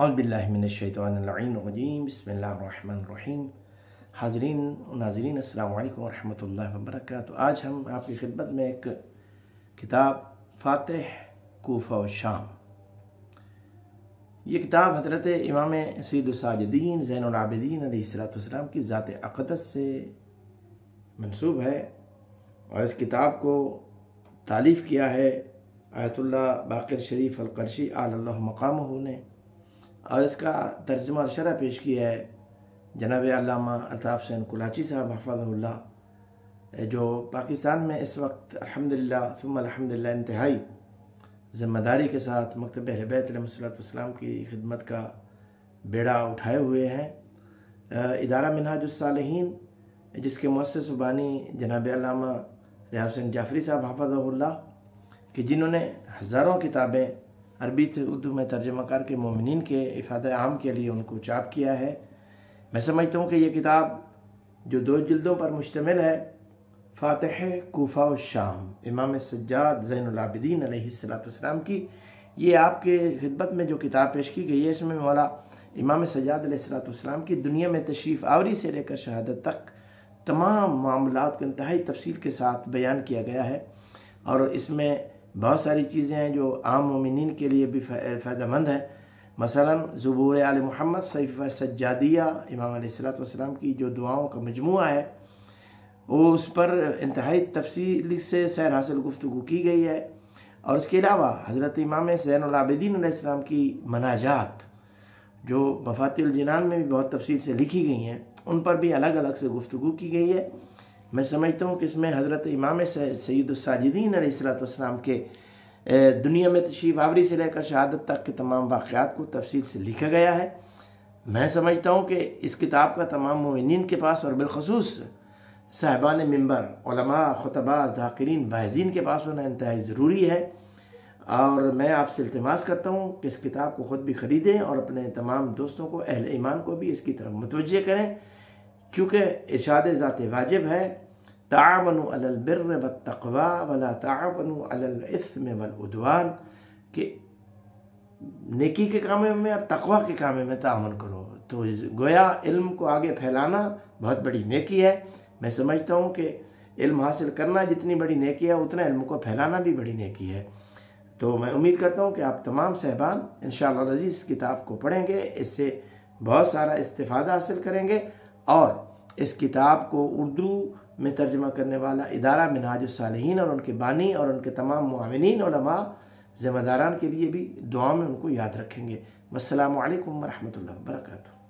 اعوذ باللہ من الشیطان اللعین الرجیم، بسم اللہ الرحمن الرحیم۔ حاضرین و ناظرین، السلام علیکم ورحمۃ اللہ وبرکاتہ۔ آج ہم آپ کی خدمت میں ایک کتاب فاتح کوفہ و شام، یہ کتاب حضرت امام سید الساجدین زین العابدین علیہ السلام کی ذات اقدس سے منسوب ہے، اور اس کتاب کو تالیف کیا ہے آیت اللہ باقر شریف القرشی اعلی اللہ مقامہ نے، اور اس کا ترجمہ اور شرح پیش کیا ہے جناب علامہ الطاف حسین کلاچی صاحب حفظہ اللہ، جو پاکستان میں اس وقت الحمدللہ ثم الحمدللہ انتہائی ذمہ داری کے ساتھ مکتب اہل بیت علیہ السلام کی خدمت کا بیڑا اٹھائے ہوئے ہیں۔ ادارہ منہاج الصالحین، جس کے مؤسس و بانی جناب علامہ ریاض حسین جعفری صاحب حفظہ اللہ، کہ جنہوں نے ہزاروں کتابیں عربی سے اردو میں ترجمہ کر کے مومنین کے افادہ عام کے لیے ان کو چاپ کیا ہے۔ میں سمجھتا ہوں کہ یہ کتاب جو 2 جلدوں پر مشتمل ہے، فاتح کوفہ و شام، امام سجاد زین العابدین علیہ السلام کی، یہ آپ کے خدمت میں جو کتاب پیش کی گئی ہے، اس میں مولا امام سجاد علیہ السلام کی دنیا میں تشریف آوری سے لے کر شہادت تک تمام معاملات کو انتہائی تفصیل کے ساتھ بیان کیا گیا ہے، اور اس میں بہت ساری چیزیں ہیں جو عام مومنین کے لیے بھی فائدہ مند ہیں۔ مثلا زبور آل محمد صحیفہ سجادیہ، امام علیہ السلام کی جو دعاؤں کا مجموعہ ہے، وہ اس پر انتہائی تفصیل سے سیر حاصل گفتگو کی گئی ہے، اور اس کے علاوہ حضرت امام زین العابدین علیہ السلام کی مناجات جو مفاتیح الجنان میں بھی بہت تفصیل سے لکھی گئی ہیں، ان پر بھی الگ الگ سے گفتگو کی گئی ہے۔ میں سمجھتا ہوں کہ اس میں حضرت امام سید الساجدین علیہ السلام کے دنیا میں تشریف آوری سے لے کر شہادت تک کے تمام واقعات کو تفصیل سے لکھا گیا ہے۔ میں سمجھتا ہوں کہ اس کتاب کا تمام مومنین کے پاس، اور بالخصوص صاحبان منبر، علماء، خطباء، ذاکرین، واعظین کے پاس ہونا انتہائی ضروری ہے، اور میں آپ سے التماس کرتا ہوں کہ اس کتاب کو خود بھی خریدیں اور اپنے تمام دوستوں کو، اہل ایمان کو بھی اس کی طرف متوجہ کریں، چونکہ ارشاد ذات واجب ہے، تعاونوا علی البر والتقوی ولا تعاونوا علی الاثم والعدوان، کہ نیکی کے کاموں میں اور تقوی کے کاموں میں تعاون کرو۔ تو گویا علم کو آگے پھیلانا بہت بڑی نیکی ہے۔ میں سمجھتا ہوں کہ علم حاصل کرنا جتنی بڑی نیکی ہے، اتنا علم کو پھیلانا بھی بڑی نیکی ہے۔ تو میں امید کرتا ہوں کہ آپ تمام صاحبان انشاءاللہ العزیز اس کتاب کو پڑھیں گے، اس سے بہت سارا استفادہ حاصل کریں گے، اور اس کتاب کو اردو میں ترجمہ کرنے والا ادارہ منہاج الصالحین اور ان کے بانی اور ان کے تمام معاونین علماء ذمہ داران کے لیے بھی دعا میں ان کو یاد رکھیں گے۔ والسلام علیکم ورحمۃ اللہ وبرکاتہ۔